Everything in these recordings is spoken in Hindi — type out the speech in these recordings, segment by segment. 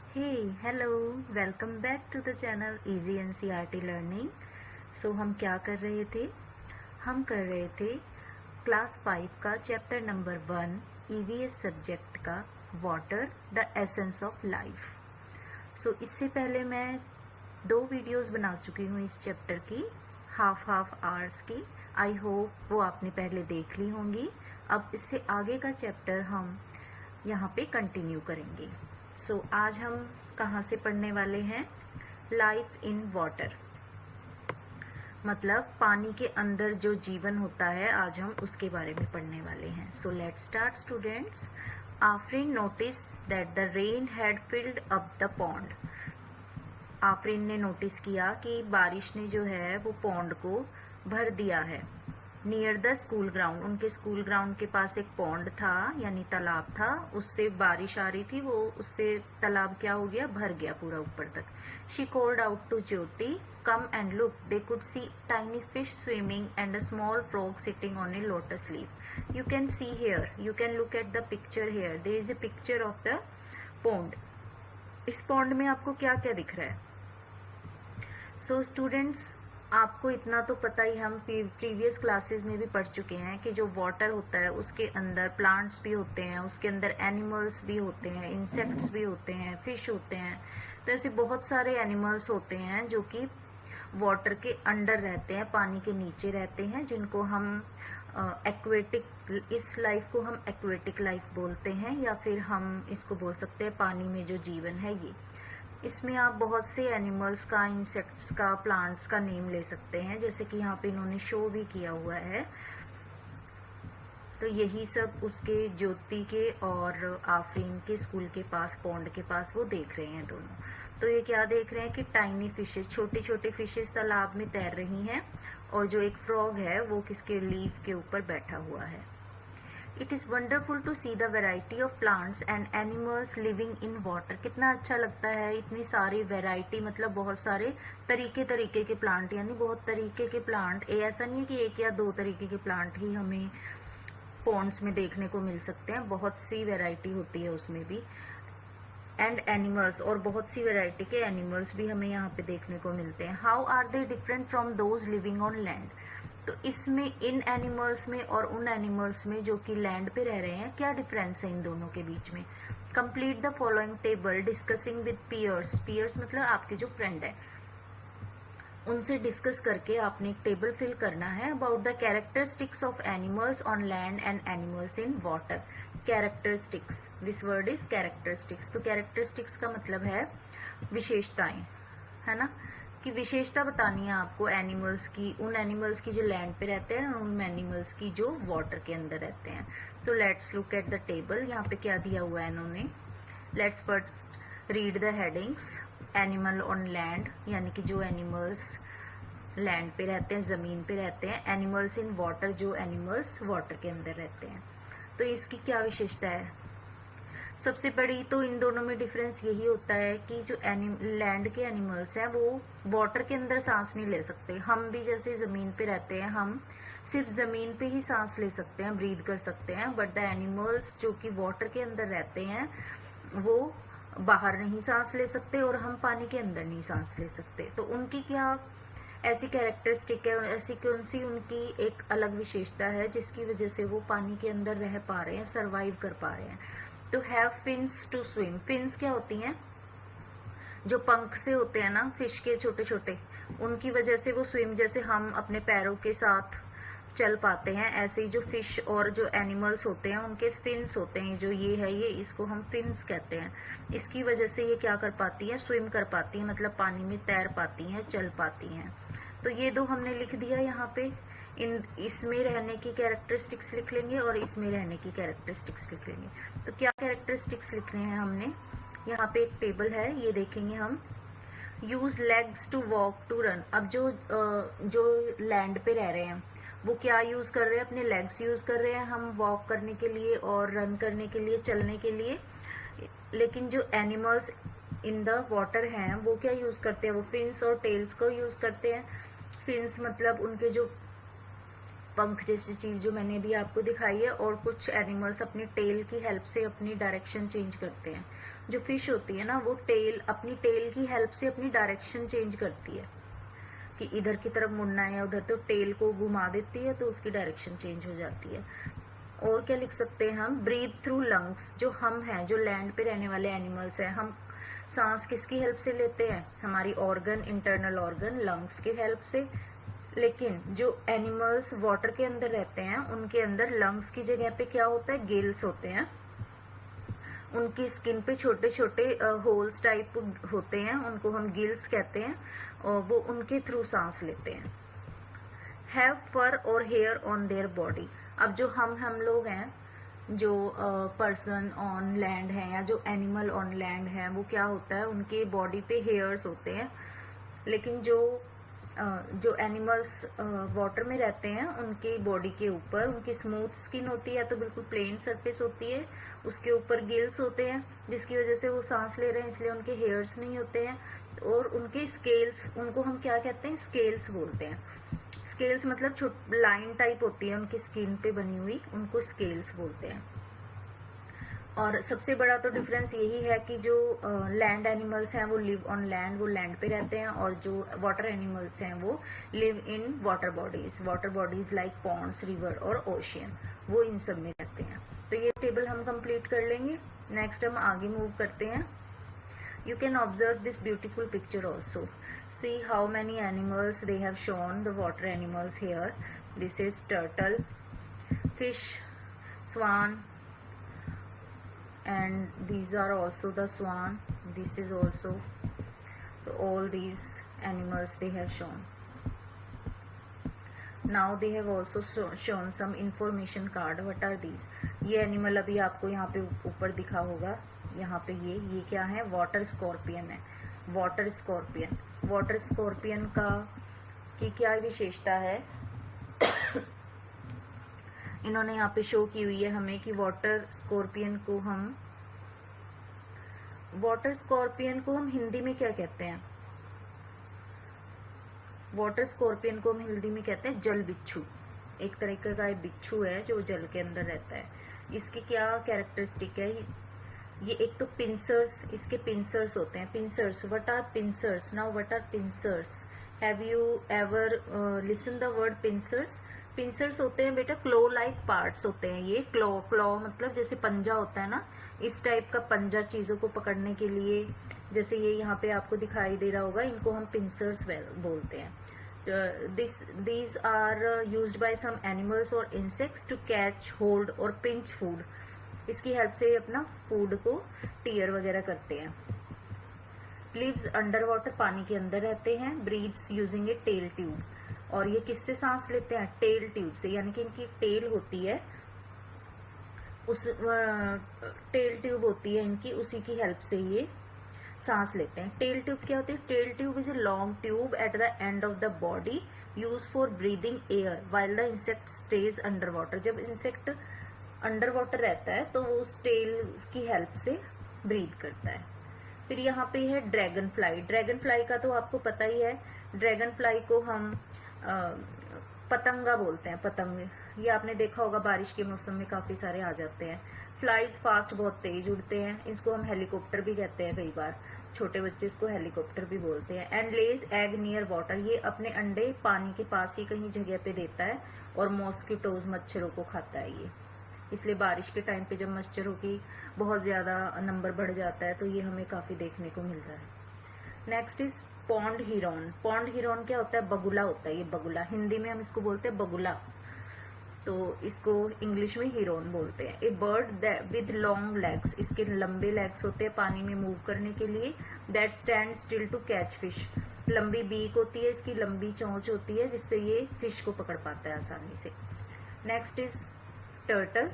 Hello, welcome back to the channel easy NCERT learning. So हम क्या कर रहे थे? हम कर रहे थे क्लास 5 का चैप्टर नंबर 1 ईवीएस सब्जेक्ट का water the essence of life. So इससे पहले मैं 2 वीडियोस बना चुकी हूँ इस चैप्टर की, हाफ आवर्स की। आई होप वो आपने पहले देख ली होंगी। अब इससे आगे का चैप्टर हम यहाँ पे कंटिन्यू करेंगे। सो आज हम कहाँ से पढ़ने वाले हैं? लाइफ इन वाटर, मतलब पानी के अंदर जो जीवन होता है, आज हम उसके बारे में पढ़ने वाले हैं। So let's start students. Afreen notice that the rain had filled up the pond. Afreen ने नोटिस किया कि बारिश ने जो है वो पॉन्ड को भर दिया है। नियर द स्कूल ग्राउंड, उनके स्कूल ग्राउंड के पास एक पॉन्ड था यानी तालाब था, उससे बारिश आ रही थी, वो उससे तालाब क्या हो गया, भर गया पूरा ऊपर तक। She called out to Jyoti, come and look. They could see tiny fish swimming and a small frog sitting on a lotus leaf. You can see here, you can look at the picture here, there is a picture of the pond. इस पॉन्ड में आपको क्या क्या दिख रहा है? सो स्टूडेंट्स, आपको इतना तो पता ही, हम प्रीवियस क्लासेस में भी पढ़ चुके हैं कि जो वाटर होता है उसके अंदर प्लांट्स भी होते हैं, उसके अंदर एनिमल्स भी होते हैं, इंसेक्ट्स भी होते हैं, फिश होते हैं। तो ऐसे बहुत सारे एनिमल्स होते हैं जो कि वाटर के अंडर रहते हैं, पानी के नीचे रहते हैं, जिनको हम एक्वेटिक, इस लाइफ को हम एक्वेटिक लाइफ बोलते हैं, या फिर हम इसको बोल सकते हैं पानी में जो जीवन है ये। इसमें आप बहुत से एनिमल्स का, इंसेक्ट्स का, प्लांट्स का नेम ले सकते हैं, जैसे कि यहाँ पे इन्होंने शो भी किया हुआ है। तो यही सब उसके ज्योति के और आफरीन के स्कूल के पास, पॉन्ड के पास वो देख रहे हैं दोनों। तो ये क्या देख रहे हैं कि टाइनी फिशेस, छोटी छोटी फिशेस तालाब में तैर रही हैं, और जो एक फ्रॉग है वो किसके लीफ के ऊपर बैठा हुआ है। It is wonderful to see the variety of plants and animals living in water। कितना अच्छा लगता है, इतनी सारी वैरायटी, मतलब बहुत सारे तरीके के प्लांट, यानी बहुत तरीके के प्लांट। ऐसा नहीं है कि एक या दो तरीके के प्लांट ही हमें पॉन्ड्स में देखने को मिल सकते हैं, बहुत सी वैरायटी होती है उसमें भी। एंड एनिमल्स, और बहुत सी वैरायटी के एनिमल्स भी हमें यहाँ पे देखने को मिलते हैं। How are they different from those living on land. तो इसमें इन एनिमल्स में और उन एनिमल्स में जो कि लैंड पे रह रहे हैं, क्या डिफरेंस है इन दोनों के बीच में? Complete the following table discussing with peers. Peers मतलब आपके जो फ्रेंड है, उनसे डिस्कस करके आपने एक टेबल फिल करना है about the characteristics of animals on land and animals in water. Characteristics, this word is characteristics. तो कैरेक्टरिस्टिक्स का मतलब है विशेषताएं, है ना, कि विशेषता बतानी है आपको एनिमल्स की, उन एनिमल्स की जो लैंड पे रहते हैं और उन एनिमल्स की जो वाटर के अंदर रहते हैं। So let's look at the table. यहाँ पे क्या दिया हुआ है इन्होंने? Let's first read the headings. Animal on land, यानी कि जो एनिमल्स लैंड पे रहते हैं, जमीन पे रहते हैं। एनिमल्स इन वाटर, जो एनिमल्स वाटर के अंदर रहते हैं। तो इसकी क्या विशेषता है? सबसे बड़ी तो इन दोनों में डिफरेंस यही होता है कि जो लैंड के एनिमल्स हैं वो वाटर के अंदर सांस नहीं ले सकते। हम भी जैसे जमीन पे रहते हैं, हम सिर्फ जमीन पे ही सांस ले सकते हैं, ब्रीद कर सकते हैं, बट द एनिमल्स जो कि वाटर के अंदर रहते हैं वो बाहर नहीं सांस ले सकते, और हम पानी के अंदर नहीं सांस ले सकते। तो उनकी क्या ऐसी कैरेक्टरिस्टिक है, ऐसी कौन सी उनकी एक अलग विशेषता है जिसकी वजह से वो पानी के अंदर रह पा रहे हैं, सरवाइव कर पा रहे हैं? To have fins to swim. Fins क्या होती हैं? जो पंख से होते हैं ना फिश के छोटे छोटे, उनकी वजह से वो स्विम, जैसे हम अपने पैरों के साथ चल पाते हैं, ऐसे ही जो फिश और जो एनिमल्स होते हैं उनके फिन्स होते हैं। जो ये है, ये इसको हम फिन्स कहते हैं। इसकी वजह से ये क्या कर पाती है? स्विम कर पाती है, मतलब पानी में तैर पाती हैं, चल पाती हैं। तो ये दो हमने लिख दिया यहाँ पे। इसमें रहने की कैरेक्टरिस्टिक्स लिख लेंगे और इसमें रहने की कैरेक्टरिस्टिक्स लिख लेंगे। तो क्या कैरेक्टरिस्टिक्स लिखने हैं हमने? यहाँ पे एक टेबल है, ये देखेंगे हम। Use legs to walk to run. अब जो लैंड पे रह रहे हैं वो क्या यूज कर रहे हैं? अपने लेग्स यूज कर रहे हैं, हम वॉक करने के लिए और रन करने के लिए, चलने के लिए। लेकिन जो एनिमल्स इन द वाटर हैं वो क्या यूज करते हैं? वो फिन्स और टेल्स को यूज करते हैं। फिन्स मतलब उनके जो पंख जैसी चीज़ जो मैंने अभी आपको दिखाई है, और कुछ एनिमल्स अपनी टेल की हेल्प से अपनी डायरेक्शन चेंज करते हैं। जो फिश होती है ना, वो अपनी टेल की हेल्प से अपनी डायरेक्शन चेंज करती है कि इधर की तरफ मुड़ना है या उधर, तो टेल को घुमा देती है तो उसकी डायरेक्शन चेंज हो जाती है। और क्या लिख सकते हैं हम, ब्रीथ थ्रू लंग्स। जो हम हैं, जो लैंड पे रहने वाले एनिमल्स हैं, हम सांस किसकी हेल्प से लेते हैं, हमारी ऑर्गन, इंटरनल ऑर्गन लंग्स की हेल्प से। लेकिन जो एनिमल्स वाटर के अंदर रहते हैं, उनके अंदर लंग्स की जगह पे क्या होता है, गिल्स होते हैं। उनकी स्किन पे छोटे छोटे होल्स टाइप होते हैं, उनको हम गिल्स कहते हैं, और वो उनके थ्रू सांस लेते हैं। हैव फर और हेयर ऑन देयर बॉडी। अब जो हम लोग हैं, जो पर्सन ऑन लैंड है या जो एनिमल ऑन लैंड है, वो क्या होता है, उनके बॉडी पे हेयर्स होते हैं। लेकिन जो एनिमल्स वाटर में रहते हैं, उनकी बॉडी के ऊपर उनकी स्मूथ स्किन होती है, तो बिल्कुल प्लेन सरफेस होती है, उसके ऊपर गिल्स होते हैं, जिसकी वजह से वो सांस ले रहे हैं, इसलिए उनके हेयर्स नहीं होते हैं। और उनके स्केल्स, उनको हम क्या कहते हैं, स्केल्स बोलते हैं। स्केल्स मतलब लाइन टाइप होती है उनकी स्किन पे बनी हुई, उनको स्केल्स बोलते हैं। और सबसे बड़ा तो डिफरेंस यही है कि जो लैंड एनिमल्स हैं वो लिव ऑन लैंड, वो लैंड पे रहते हैं, और जो वाटर एनिमल्स हैं वो live in water bodies like ponds, river और ओशियन, वो इन सब में रहते हैं। तो ये टेबल हम कंप्लीट कर लेंगे। नेक्स्ट हम आगे मूव करते हैं। You can observe this beautiful picture also. See how many animals they have shown, the water animals here. This is turtle, fish, swan, and these are also the swan. This is also, so all these animals they have shown. Now they have also shown some information card. What are these? ये एनिमल अभी आपको यहाँ पे ऊपर दिखा होगा, यहाँ पे ये क्या है, वाटर स्कॉर्पियन है। वाटर स्कॉर्पियन की क्या विशेषता है इन्होंने यहाँ पे शो की हुई है हमें कि वाटर स्कॉर्पियन को हम हिंदी में क्या कहते हैं। वाटर स्कॉर्पियन को हम हिंदी में कहते हैं जल बिच्छू। एक तरीके का बिच्छू है जो जल के अंदर रहता है। इसकी क्या कैरेक्टरिस्टिक है, ये एक तो पिंसर्स, इसके पिंसर्स होते हैं। Pincers, what are pincers? Now what are pincers? Have you ever listen the word pincers? Pincers होते हैं बेटा क्लो लाइक पार्ट्स होते हैं। ये क्लॉ मतलब जैसे पंजा होता है ना, इस टाइप का पंजा चीजों को पकड़ने के लिए, जैसे ये यहाँ पे आपको दिखाई दे रहा होगा, इनको हम पिंसर्स बोलते हैं। These are used by some animals or insects to catch, hold और pinch food. इसकी हेल्प से अपना फूड को टीयर वगैरह करते हैं। लिव्स अंडर वाटर, पानी के अंदर रहते हैं। Breathes using a tail tube, और ये किससे सांस लेते हैं? टेल ट्यूब से, यानी कि इनकी टेल होती है, उस टेल ट्यूब होती है इनकी, उसी की हेल्प से ये सांस लेते हैं। टेल ट्यूब क्या होती है? Tail tube is a long tube at the end of the body use for breathing air while the insect stage underwater. जब इंसेक्ट अंडर वाटर रहता है तो वो उस टेल की हेल्प से ब्रीद करता है। फिर यहाँ पे है ड्रैगन फ्लाई। ड्रैगन फ्लाई का तो आपको पता ही है, ड्रैगन फ्लाई को हम पतंगा बोलते हैं। पतंग, ये आपने देखा होगा बारिश के मौसम में काफी सारे आ जाते हैं। फ्लाइज फास्ट, बहुत तेज उड़ते हैं। इसको हम हेलीकॉप्टर भी कहते हैं, कई बार छोटे बच्चे इसको हेलीकॉप्टर भी बोलते हैं। And lays egg near water, ये अपने अंडे पानी के पास ही कहीं जगह पे देता है, और मॉस्किटोज, मच्छरों को खाता है ये। इसलिए बारिश के टाइम पे जब मच्छरों की बहुत ज्यादा नंबर बढ़ जाता है तो ये हमें काफी देखने को मिलता है। Next is pond heron. Pond heron क्या होता है? बगुला होता है ये। बगुला, हिंदी में हम इसको बोलते हैं बगुला, तो इसको इंग्लिश में हिरॉन बोलते हैं। ए बर्ड विद लॉन्ग लेग्स, इसके लंबे लेग्स होते हैं पानी में मूव करने के लिए। That stand still to catch fish, लंबी बीक होती है इसकी, लंबी चोंच होती है, जिससे ये फिश को पकड़ पाता है आसानी से। Next is turtle,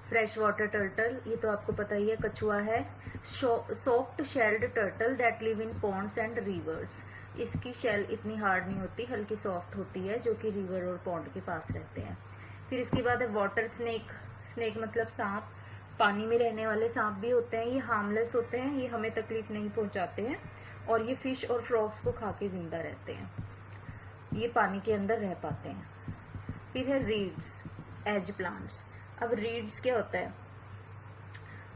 fresh water turtle, ये तो आपको पता ही है, कछुआ है। Soft shelled turtle that live in Pond's and reverse, इसकी शेल इतनी हार्ड नहीं होती, हल्की सॉफ्ट होती है, जो कि रिवर और पॉन्ड के पास रहते हैं। फिर इसके बाद है वाटर स्नेक। स्नेक मतलब सांप, पानी में रहने वाले सांप भी होते हैं। ये हार्मलेस होते हैं, ये हमें तकलीफ नहीं पहुंचाते हैं, और ये फिश और फ्रॉग्स को खा के जिंदा रहते हैं। ये पानी के अंदर रह पाते हैं। फिर है रीड्स, एज प्लांट्स। अब रीड्स क्या होता है,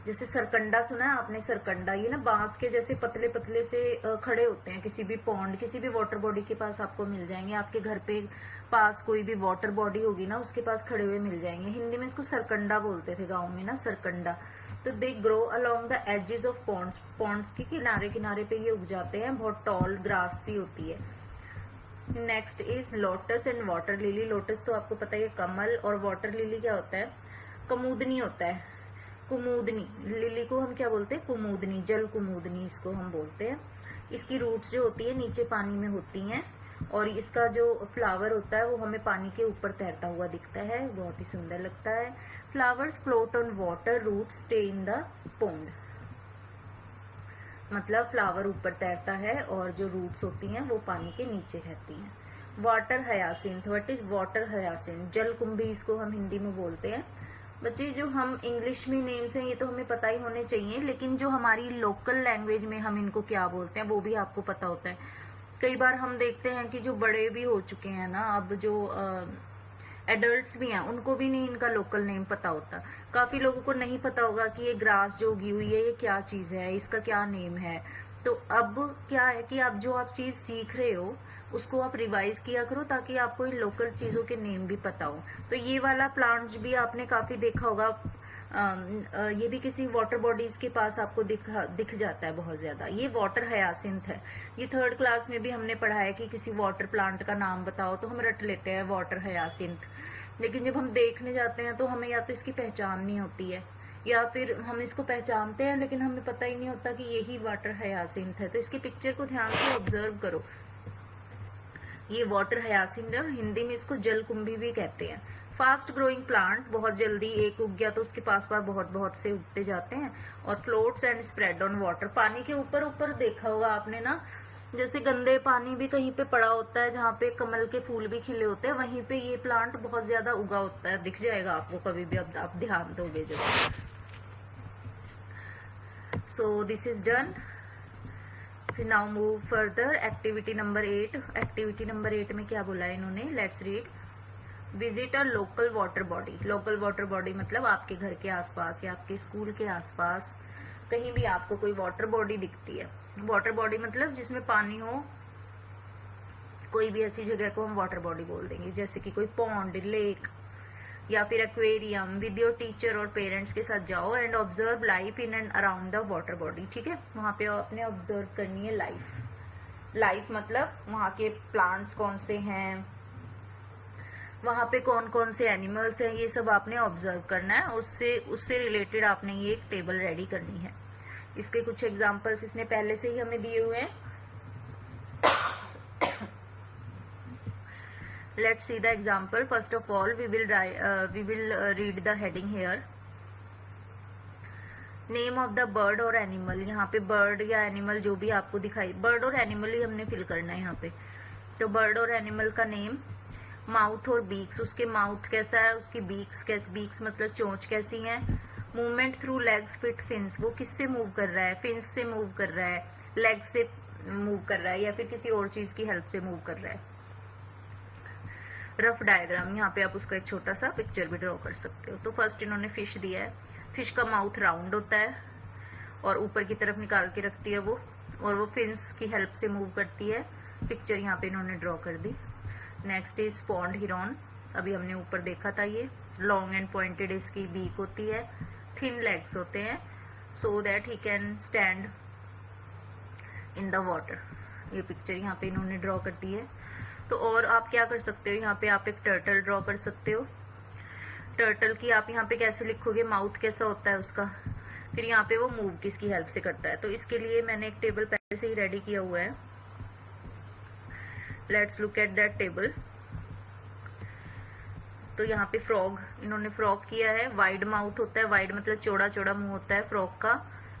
जैसे सरकंडा सुना है आपने, सरकंडा ये ना बांस के जैसे पतले पतले से खड़े होते हैं, किसी भी पॉन्ड किसी भी वाटर बॉडी के पास आपको मिल जाएंगे, आपके घर पे पास कोई भी वाटर बॉडी होगी ना उसके पास खड़े हुए मिल जाएंगे। हिंदी में इसको सरकंडा बोलते थे गाँव में ना, सरकंडा। तो they grow along the edges of ponds, ponds के किनारे किनारे पे ये उग जाते हैं, बहुत टॉल ग्रास सी होती है। Next is lotus and water lily. Lotus तो आपको पता है कमल, और वाटर लिली क्या होता है, कमूदनी होता है, कुमुदनी। लिली को हम क्या बोलते हैं, कुमुदनी, जल कुमुदनी इसको हम बोलते हैं। इसकी रूट्स जो होती है नीचे पानी में होती हैं, और इसका जो फ्लावर होता है वो हमें पानी के ऊपर तैरता हुआ दिखता है, बहुत ही सुंदर लगता है। Flowers float on water, roots stay in the pond. मतलब फ्लावर ऊपर तैरता है और जो रूट्स होती हैं वो पानी के नीचे रहती हैं। Water hyacinth, what is water hyacinth, जल कुंभी इसको हम हिंदी में बोलते हैं। बच्चे जो हम इंग्लिश में नेम्स हैं ये तो हमें पता ही होने चाहिए, लेकिन जो हमारी लोकल लैंग्वेज में हम इनको क्या बोलते हैं वो भी आपको पता होता है। कई बार हम देखते हैं कि जो बड़े भी हो चुके हैं ना, अब जो एडल्ट्स भी हैं उनको भी नहीं इनका लोकल नेम पता होता। काफी लोगों को नहीं पता होगा कि ये ग्रास जो उगी हुई है ये क्या चीज है, इसका क्या नेम है। तो अब क्या है कि आप जो आप चीज सीख रहे हो उसको आप रिवाइज किया करो, ताकि आपको इन लोकल चीजों के नेम भी पता हो। तो ये वाला प्लांट्स भी आपने काफी देखा होगा, ये भी किसी वाटर बॉडीज के पास आपको दिख जाता है बहुत ज्यादा। ये वाटर हयासिंथ है। ये 3rd क्लास में भी हमने पढ़ा है कि किसी वाटर प्लांट का नाम बताओ, तो हम रट लेते हैं वाटर हयासिंथ। लेकिन जब हम देखने जाते हैं तो हमें या तो इसकी पहचान नहीं होती है, या फिर हम इसको पहचानते हैं लेकिन हमें पता ही नहीं होता कि यही वाटर हयासिंथ है। तो इसकी पिक्चर को ध्यान से ऑब्जर्व करो। ये वाटर हयासिंथ है, हिंदी में इसको जलकुंभी भी कहते हैं। फास्ट ग्रोइंग प्लांट, बहुत जल्दी एक उग गया तो उसके पास पास बहुत बहुत से उगते जाते हैं। और floats and spread on water, पानी के ऊपर ऊपर देखा होगा आपने ना, जैसे गंदे पानी भी कहीं पे पड़ा होता है जहाँ पे कमल के फूल भी खिले होते हैं, वहीं पे ये प्लांट बहुत ज्यादा उगा होता है, दिख जाएगा आपको कभी भी, अब आप ध्यान दोगे जब। So this is done. फिर now move further, activity number 8। Activity number 8 में क्या बोला है इन्होंने, let's read. Visit a local water body. Local water body मतलब आपके घर के आसपास या आपके स्कूल के आसपास कहीं भी आपको कोई वाटर बॉडी दिखती है। वाटर बॉडी मतलब जिसमें पानी हो, कोई भी ऐसी जगह को हम वाटर बॉडी बोल देंगे, जैसे कि कोई पॉन्ड, लेक या फिर एक्वेरियम। विद योर टीचर और पेरेंट्स के साथ जाओ and observe life in and around the water body. ठीक है, वहां पे आपने ऑब्जर्व करनी है लाइफ। लाइफ मतलब वहां के प्लांट्स कौन से हैं, वहां पे कौन कौन से एनिमल्स हैं, ये सब आपने ऑब्जर्व करना है। उससे रिलेटेड आपने ये एक टेबल रेडी करनी है। इसके कुछ एग्जांपल्स इसने पहले से ही हमें दिए हुए हैं। Let's see the example. First of all, we will read the heading here. Name of the bird or animal. यहाँ पे bird या animal जो भी आपको दिखाई, bird और animal ही हमने फिल करना है यहाँ पे। तो bird और animal का नेम, माउथ और बीक्स, उसके माउथ कैसा है, उसकी बीक्स कैसी, बीक्स मतलब चोंच कैसी है। Movement through legs, fit fins, वो किससे मूव कर रहा है, फिन्स से मूव कर रहा है, लेग से मूव कर रहा है, या फिर किसी और चीज की हेल्प से मूव कर रहा है। रफ डायग्राम, यहाँ पे आप उसका एक छोटा सा पिक्चर भी ड्रॉ कर सकते हो। तो फर्स्ट इन्होंने फिश दिया है। फिश का माउथ राउंड होता है और ऊपर की तरफ निकाल के रखती है वो, और वो फिन्स की हेल्प से मूव करती है। पिक्चर यहाँ पे इन्होंने ड्रॉ कर दी। नेक्स्ट इज पॉन्ड हिरॉन, अभी हमने ऊपर देखा था। ये लॉन्ग एंड पॉइंटेड इसकी बीक होती है, थिन लेग्स होते हैं, so that he can stand in the water. ये पिक्चर यहाँ पे इन्होंने ड्रॉ कर दी है। तो और आप क्या कर सकते हो, यहाँ पे आप एक टर्टल ड्रॉ कर सकते हो। टर्टल की आप यहाँ पे कैसे लिखोगे, माउथ कैसा होता है उसका, फिर यहाँ पे वो मूव किसकी हेल्प से करता है। तो इसके लिए मैंने एक टेबल पहले से ही रेडी किया हुआ है। Let's look at that table. तो यहाँ पे फ्रॉग, इन्होंने फ्रॉग किया है। वाइड माउथ होता है, वाइड मतलब चौड़ा चौड़ा मुंह होता है फ्रॉग का।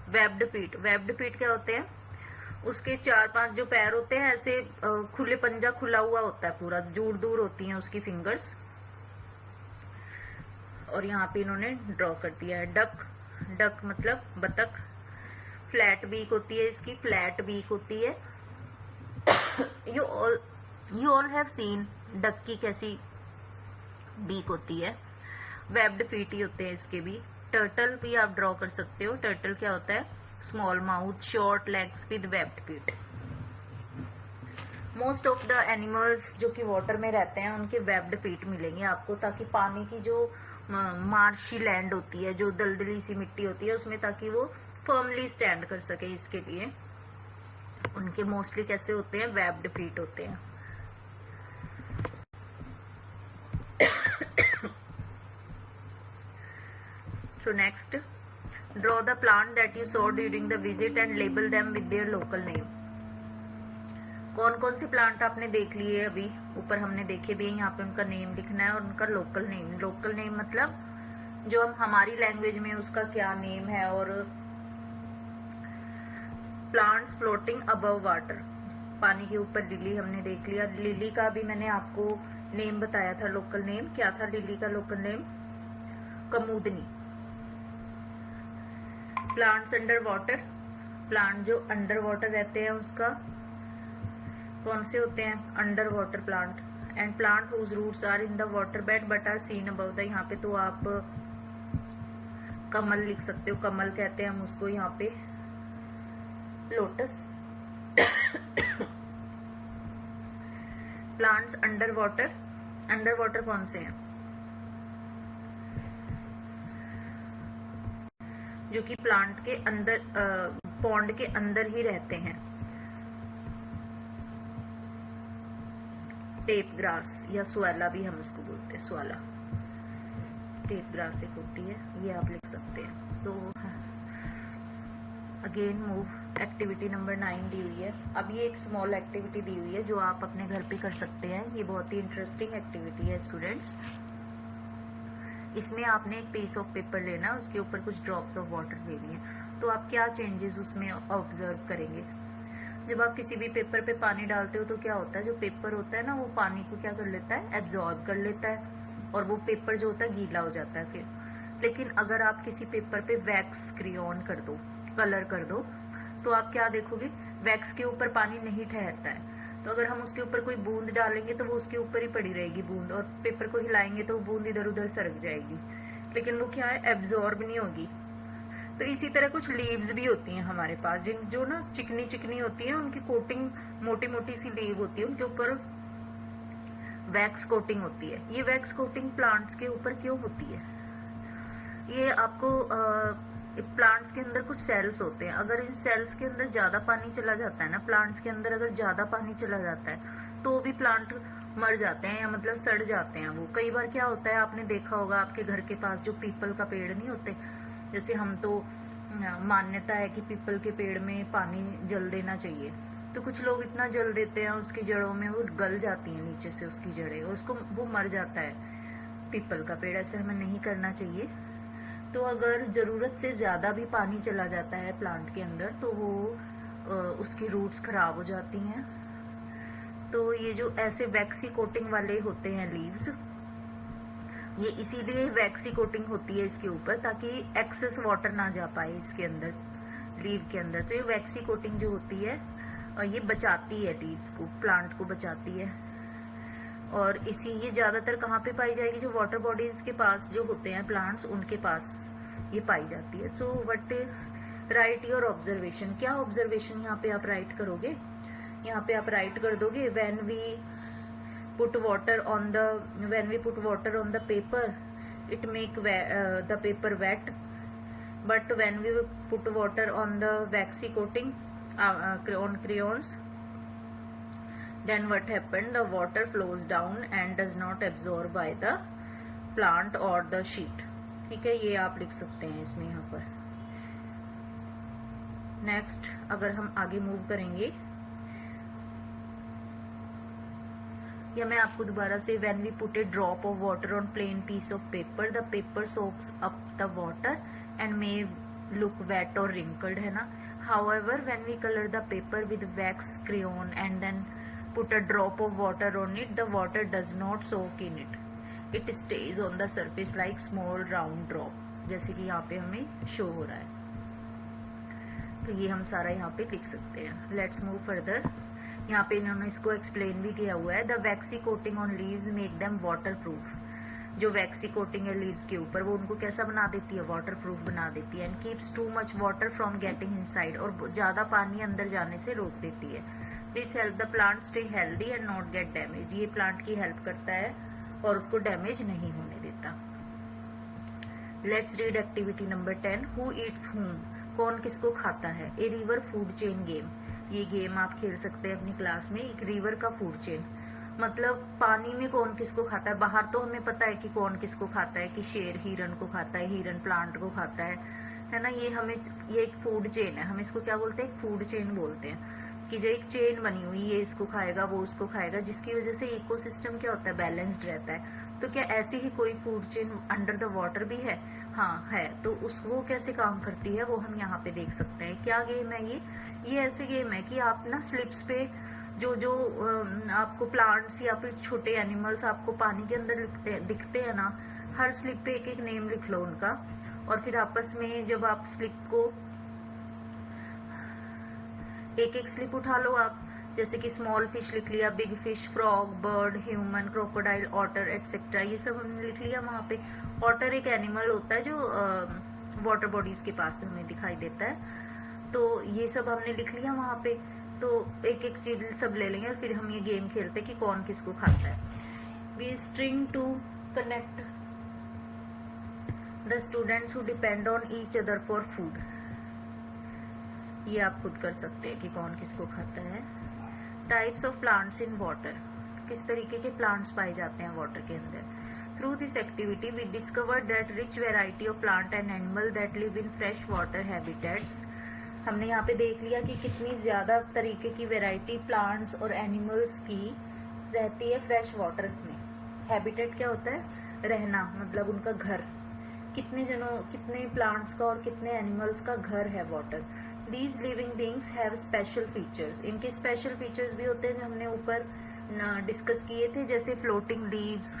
वेब्ड फीट, वेब्ड फीट क्या होते हैं, उसके 4-5 जो पैर होते हैं ऐसे खुले, पंजा खुला हुआ होता है पूरा, दूर दूर होती हैं उसकी फिंगर्स। और यहाँ पे इन्होंने ड्रॉ कर दिया है। डक, डक मतलब बतख। फ्लैट बीक होती है इसकी, फ्लैट बीक होती है। You all have seen duck की कैसी बीक होती है, वेब्ड फीट ही होते हैं इसके भी। टर्टल भी आप ड्रॉ कर सकते हो। टर्टल क्या होता है, small mouth, short legs with webbed feet. Most of the animals जो कि वाटर में रहते हैं उनके वेब्ड फीट मिलेंगे आपको, ताकि पानी की जो मार्शी लैंड होती है, जो दलदली सी मिट्टी होती है उसमें, ताकि वो फर्मली स्टैंड कर सके, इसके लिए उनके मोस्टली कैसे होते हैं, वेब्ड फीट होते हैं। So next, draw the plant that you saw during the visit and label them with their local name. कौन कौन से प्लांट आपने देख लिए अभी, ऊपर हमने देखे भी हैं, यहाँ पे उनका नेम लिखना है और उनका लोकल नेम। लोकल नेम मतलब जो हम हमारी लैंग्वेज में उसका क्या नेम है। और प्लांट्स फ्लोटिंग अबव वाटर, पानी के ऊपर लिली हमने देख लिया। लिली का भी मैंने आपको नेम बताया था, लोकल नेम क्या था लिली का लोकल नेम, कमूदनी। प्लांट्स अंडर वाटर, प्लांट जो अंडर वाटर रहते हैं उसका कौन से होते हैं, under water plant. And plant whose roots are in the water bed but are seen above the, यहाँ पे तो आप कमल लिख सकते हो, कमल कहते हैं हम उसको यहाँ पे, लोटस। प्लांट्स अंडर वाटर कौन से हैं, जो कि प्लांट के अंदर, पॉन्ड के अंदर ही रहते हैं। टेप ग्रास या स्वाला भी हम इसको बोलते हैं, स्वाला, टेप ग्रास एक होती है, ये आप लिख सकते हैं। So again move, activity number 9 दी हुई है। अब ये एक स्मॉल एक्टिविटी दी हुई है जो आप अपने घर पे कर सकते हैं। ये बहुत ही इंटरेस्टिंग एक्टिविटी है स्टूडेंट्स। इसमें आपने एक पीस ऑफ पेपर लेना है, उसके ऊपर कुछ ड्रॉप्स ऑफ वाटर लेनी है। तो आप क्या चेंजेस उसमें ऑब्जर्व करेंगे, जब आप किसी भी पेपर पे पानी डालते हो तो क्या होता है, जो पेपर होता है ना वो पानी को क्या कर लेता है, एब्जॉर्ब कर लेता है और वो पेपर जो होता है गीला हो जाता है फिर। लेकिन अगर आप किसी पेपर पे वैक्स क्रेयॉन कर दो, कलर कर दो, तो आप क्या देखोगे, वैक्स के ऊपर पानी नहीं ठहरता है। तो अगर हम उसके ऊपर कोई बूंद डालेंगे तो वो उसके ऊपर ही पड़ी रहेगी बूंद, और पेपर को हिलाएंगे तो बूंद इधर उधर सरक जाएगी, लेकिन वो क्या है, एब्जॉर्ब नहीं होगी। तो इसी तरह कुछ लीव्स भी होती हैं हमारे पास, जिन जो ना चिकनी चिकनी होती है, उनकी कोटिंग मोटी मोटी सी लीव होती है, उनके ऊपर वैक्स कोटिंग होती है। ये वैक्स कोटिंग प्लांट्स के ऊपर क्यों होती है, ये आपको प्लांट्स के अंदर कुछ सेल्स होते हैं, अगर इन सेल्स के अंदर ज्यादा पानी चला जाता है ना, प्लांट्स के अंदर अगर ज्यादा पानी चला जाता है तो भी प्लांट मर जाते हैं, या मतलब सड़ जाते हैं वो। कई बार क्या होता है, आपने देखा होगा आपके घर के पास जो पीपल का पेड़ नहीं होते, जैसे हम तो मान्यता है कि पीपल के पेड़ में पानी जल देना चाहिए, तो कुछ लोग इतना जल देते हैं उसकी जड़ों में, वो गल जाती हैं नीचे से उसकी जड़ें, और उसको वो मर जाता है पीपल का पेड़। ऐसे हमें नहीं करना चाहिए। तो अगर जरूरत से ज्यादा भी पानी चला जाता है प्लांट के अंदर तो वो उसकी रूट्स खराब हो जाती हैं। तो ये जो ऐसे वैक्सी कोटिंग वाले होते हैं लीव्स, ये इसीलिए वैक्सी कोटिंग होती है इसके ऊपर, ताकि एक्सेस वाटर ना जा पाए इसके अंदर, लीव के अंदर। तो ये वैक्सी कोटिंग जो होती है ये बचाती है लीव्स को, प्लांट को बचाती है। और इसी ये ज्यादातर कहाँ पे पाई जाएगी, जो वाटर बॉडीज के पास जो होते हैं प्लांट्स, उनके पास ये पाई जाती है। So what right your observation, क्या ऑब्जर्वेशन यहाँ पे आप राइट करोगे, यहाँ पे आप राइट कर दोगे, when we put water on the paper it make the paper wet, but when we put water on the waxy coating on crayons, then what happened, the water flows down and does not absorb by the plant or the sheet। ठीक है, ये आप लिख सकते हैं इसमें यहाँ पर। नेक्स्ट अगर हम आगे मूव करेंगे, या मैं आपको दोबारा से, when we put a drop of water on plain piece of paper the paper soaks up the water and may look wet और रिंकल्ड, है ना। However when we colour the paper with wax crayon and then put a drop of water on it, the water does not soak in it, it stays on the surface like small round drop, जैसे कि यहाँ पे हमें शो हो रहा है। तो ये हम सारा यहाँ पे लिख सकते हैं। Let's move further. यहाँ पे इन्होंने इसको एक्सप्लेन भी किया हुआ है, the vaccine coating on leaves make them water proof. जो वैक्सी कोटिंग है लीव्स के ऊपर, वो उनको कैसा बना देती है, वाटर प्रूफ बना देती है। And keeps too much water from getting inside, और ज़्यादा पानी अंदर जाने से रोक देती है। This help the plant stay healthy and not gate damage, ये प्लांट की हेल्प करता है और उसको डैमेज नहीं होने देता। Let's read activity number 10, who Yeats whom, कौन किसको खाता है। A river food chain game, ये गेम आप खेल सकते हैं अपनी क्लास में। एक रिवर का फूड चेन मतलब पानी में कौन किसको खाता है। बाहर तो हमें पता है कि कौन किसको खाता है, कि शेर हिरन को खाता है, हिरन प्लांट को खाता है ना। ये एक फूड चेन है, हम इसको क्या बोलते हैं, एक फूड चेन बोलते हैं, कि जो एक चेन बनी हुई, ये इसको खाएगा वो उसको खाएगा, जिसकी वजह से इकोसिस्टम क्या होता है, बैलेंस्ड रहता है। तो क्या ऐसी ही कोई food chain under the water भी है? हाँ है। तो वो कैसे काम करती है वो हम यहाँ पे देख सकते हैं। क्या गेम है ये ऐसे गेम है कि आप ना स्लिप्स पे जो आपको प्लांट्स या फिर छोटे एनिमल्स आपको पानी के अंदर दिखते हैं ना, हर स्लिप पे एक एक नेम लिख लो उनका, और फिर आपस में जब आप स्लिप को एक एक स्लिप उठा लो आप, जैसे कि स्मॉल फिश लिख लिया, big fish, frog, bird, human, crocodile, otter etcetera, ये सब हमने लिख लिया वहाँ पे। ऑटर एक एनिमल होता है जो वाटर बॉडीज के पास हमें दिखाई देता है। तो ये सब हमने लिख लिया वहाँ पे। तो एक एक चीज सब ले लेंगे और फिर हम ये गेम खेलते हैं कि कौन किसको खाता है। We string to connect the students who depend on each other for food, ये आप खुद कर सकते हैं कि कौन किसको खाता है। Types of plants in water, किस तरीके के प्लांट्स पाए जाते हैं वाटर के अंदर। Through this activity we discovered that rich variety of plant and animal that live in fresh water habitats, हमने यहाँ पे देख लिया कि कितनी ज़्यादा तरीके की वैरायटी प्लांट्स और एनिमल्स की रहती है फ्रेश वाटर में। हैबिटेट क्या होता है, रहना, मतलब उनका घर। कितने प्लांट्स का और कितने एनिमल्स का घर है water. These living beings have special features, इनके स्पेशल फीचर्स भी होते हैं जो हमने ऊपर डिस्कस किए थे, जैसे फ्लोटिंग लीव्स,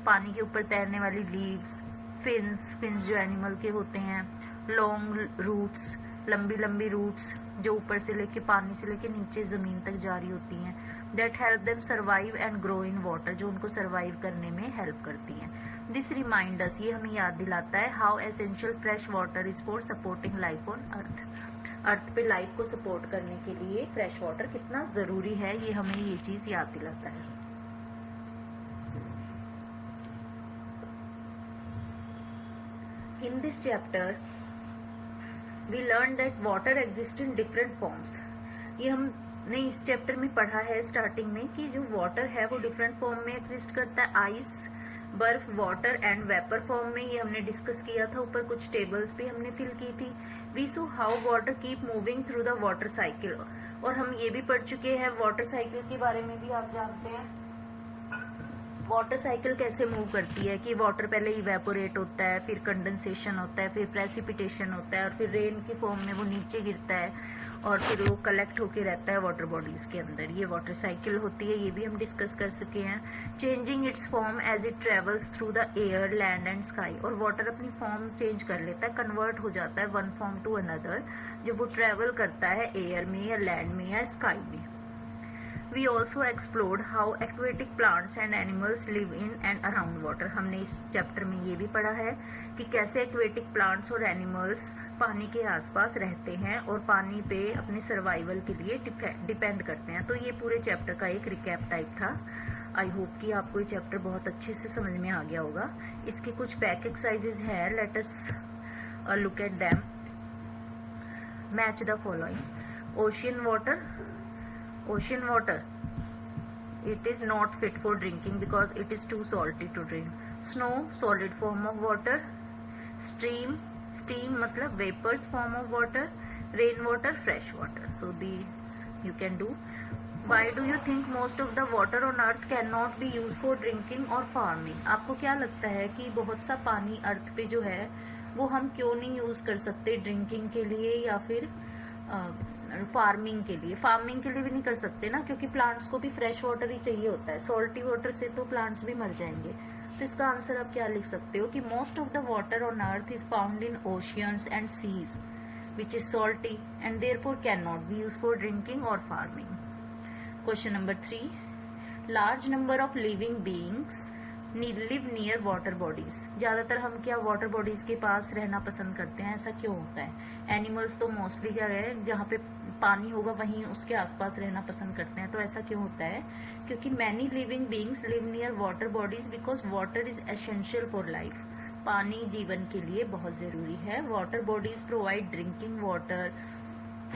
पानी के ऊपर तैरने वाली लीव्स, फिन्स जो एनिमल के होते हैं, लॉन्ग रूट्स, लंबी लंबी रूट्स जो ऊपर से लेके पानी से लेके नीचे जमीन तक जारी होती हैं, that help them survive and grow in water, जो उनको सर्वाइव करने में हेल्प करती हैं। दिस रिमाइंड अस, ये हमें याद दिलाता है, how essential fresh water is for supporting life on earth, earth पे लाइफ को सपोर्ट करने के लिए फ्रेश वाटर कितना जरूरी है, ये हमें ये चीज याद दिलाता है। In this chapter we learned that water exists in different forms, ये हमने इस चैप्टर में पढ़ा है स्टार्टिंग में कि जो वाटर है वो डिफरेंट फॉर्म में एग्जिस्ट करता है। आइस, बर्फ, वाटर एंड वेपर फॉर्म में, ये हमने डिस्कस किया था, ऊपर कुछ टेबल्स भी हमने फिल की थी। We saw how water keep moving through the water cycle, और हम ये भी पढ़ चुके हैं वाटर साइकिल के बारे में भी आप जानते हैं, वाटर साइकिल कैसे मूव करती है, कि वाटर पहले इवेपोरेट होता है, फिर कंडेंसेशन होता है, फिर प्रेसिपिटेशन होता है, और फिर रेन की फॉर्म में वो नीचे गिरता है और फिर वो कलेक्ट होके रहता है वाटर बॉडीज के अंदर, ये वाटर साइकिल होती है, ये भी हम डिस्कस कर सके हैं। Changing its form as it travels through the air, land and sky, और वाटर अपनी फॉर्म चेंज कर लेता है, कन्वर्ट हो जाता है वन फॉर्म टू अनदर जब वो ट्रेवल करता है एयर में या लैंड में या स्काई में। We also explored how aquatic plants and animals live in and around water, हमने इस चैप्टर में ये भी पढ़ा है कि कैसे एक्वेटिक प्लांट्स और एनिमल्स पानी के आसपास रहते हैं और पानी पे अपने सर्वाइवल के लिए डिपेंड करते हैं। तो ये पूरे चैप्टर का एक रिकैप टाइप था। आई होप कि आपको ये चैप्टर बहुत अच्छे से समझ में आ गया होगा। इसके कुछ बैक एक्सरसाइजेज हैं, let us look at them. Match the following. Ocean water, it is not fit for drinking because it is too salty to drink. Snow, solid form of water. Steam मतलब vapors form of water. Rain water, fresh water. So these you can do. Why do you think most of the water on earth cannot be used for drinking or farming? आपको क्या लगता है कि बहुत सा पानी अर्थ पे जो है वो हम क्यों नहीं यूज कर सकते ड्रिंकिंग के लिए या फिर फार्मिंग के लिए? फार्मिंग के लिए भी नहीं कर सकते ना, क्योंकि प्लांट्स को भी फ्रेश वाटर ही चाहिए होता है, सॉल्टी वाटर से तो प्लांट्स भी मर जाएंगे। तो इसका आंसर आप क्या लिख सकते हो कि most of the water on earth is found in oceans and seas which is salty and therefore can not be used for drinking और farming. Question number 3, large number of living beings live near water bodies. ज़्यादातर हम क्या वाटर बॉडीज के पास रहना पसंद करते हैं, ऐसा क्यों होता है? एनिमल्स तो मोस्टली क्या है, जहाँ पे पानी होगा वहीं उसके आसपास रहना पसंद करते हैं, तो ऐसा क्यों होता है? क्योंकि many living beings live near water bodies because water is essential for life. पानी जीवन के लिए बहुत ज़रूरी है। Water bodies provide drinking water,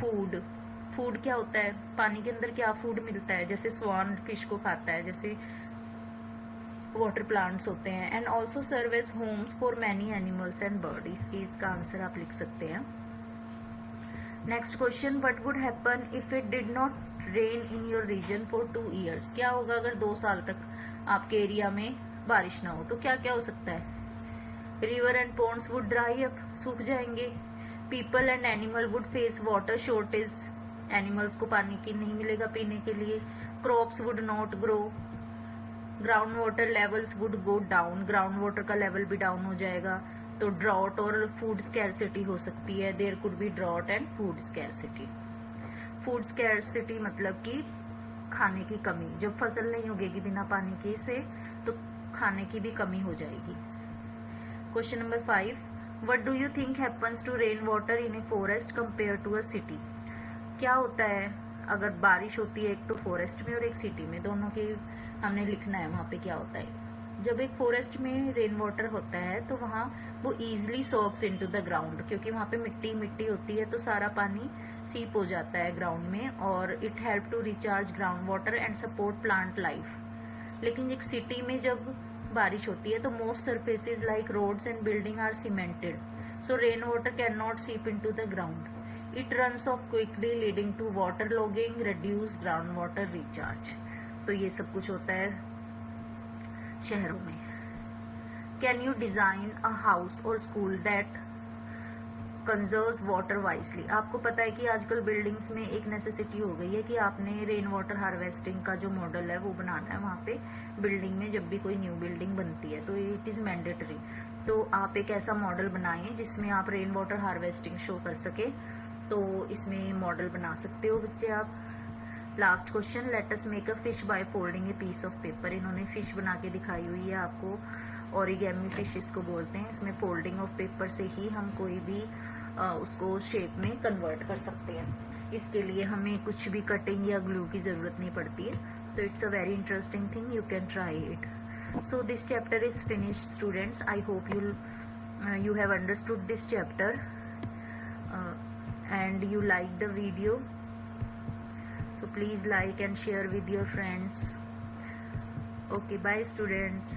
food. Food क्या होता है? पानी के अंदर क्या फूड मिलता है? जैसे स्वान फिश को खाता है, जैसे वाटर प्लांट्स होते हैं। And also serve as homes for many animals and bird. इसका आंसर आप लिख सकते हैं। Next question, what would happen if it did not rain in your region for 2 years? क्या होगा अगर 2 साल तक आपके एरिया में बारिश ना हो? तो क्या क्या हो सकता है? River and ponds would dry up, सूख जाएंगे। People and animal would face water shortage, animals को पानी की नहीं मिलेगा पीने के लिए। Crops would not grow. Ground water levels would go down, ground water का लेवल भी डाउन हो जाएगा। तो ड्रॉट और फूड स्कैरसिटी हो सकती है। There could be drought and food scarcity. Food scarcity मतलब कि खाने की कमी, जब फसल नहीं उगेगी बिना पानी के से तो खाने की भी कमी हो जाएगी। Question number 5, what do you think happens to rain water in a forest compare to a city? क्या होता है अगर बारिश होती है एक तो फॉरेस्ट में और एक सिटी में, दोनों के हमने लिखना है वहाँ पे क्या होता है। जब एक फॉरेस्ट में रेन वाटर होता है तो वहाँ वो easily socks into the ground, क्योंकि वहाँ पे मिट्टी मिट्टी होती है तो सारा पानी सीप हो जाता है ग्राउंड में, और it help to recharge ground water and support plant life. लेकिन एक सिटी में जब बारिश होती है तो most surfaces like roads and building are cemented, so rain water can not seep into the ground. It runs off quickly leading to water logging, reduce ground water recharge. तो ये सब कुछ होता है शहरों में। Can you design a house और school that conserves water wisely? आपको पता है कि आजकल बिल्डिंग्स में एक नेसेसिटी हो गई है कि आपने रेन वाटर हार्वेस्टिंग का जो मॉडल है वो बनाना है वहाँ पे बिल्डिंग में। जब भी कोई न्यू बिल्डिंग बनती है तो इट इज़ मैंडेटरी। तो आप एक ऐसा मॉडल बनाएं जिसमें आप रेन वाटर हार्वेस्टिंग शो कर सके, तो इसमें मॉडल बना सकते हो बच्चे आप। Last question, let us make a fish by folding a piece of paper. इन्होंने फिश बना के दिखाई हुई है आपको, ओरिगेमी फिश इसको बोलते हैं। इसमें फोल्डिंग ऑफ पेपर से ही हम कोई भी उसको शेप में कन्वर्ट कर सकते हैं। इसके लिए हमें कुछ भी कटिंग या ग्लू की ज़रूरत नहीं पड़ती है। तो it's a very interesting thing, you can try it. So this chapter is finished students. I hope you have understood this chapter and you like the video. So please like and share with your friends. Okay, bye students.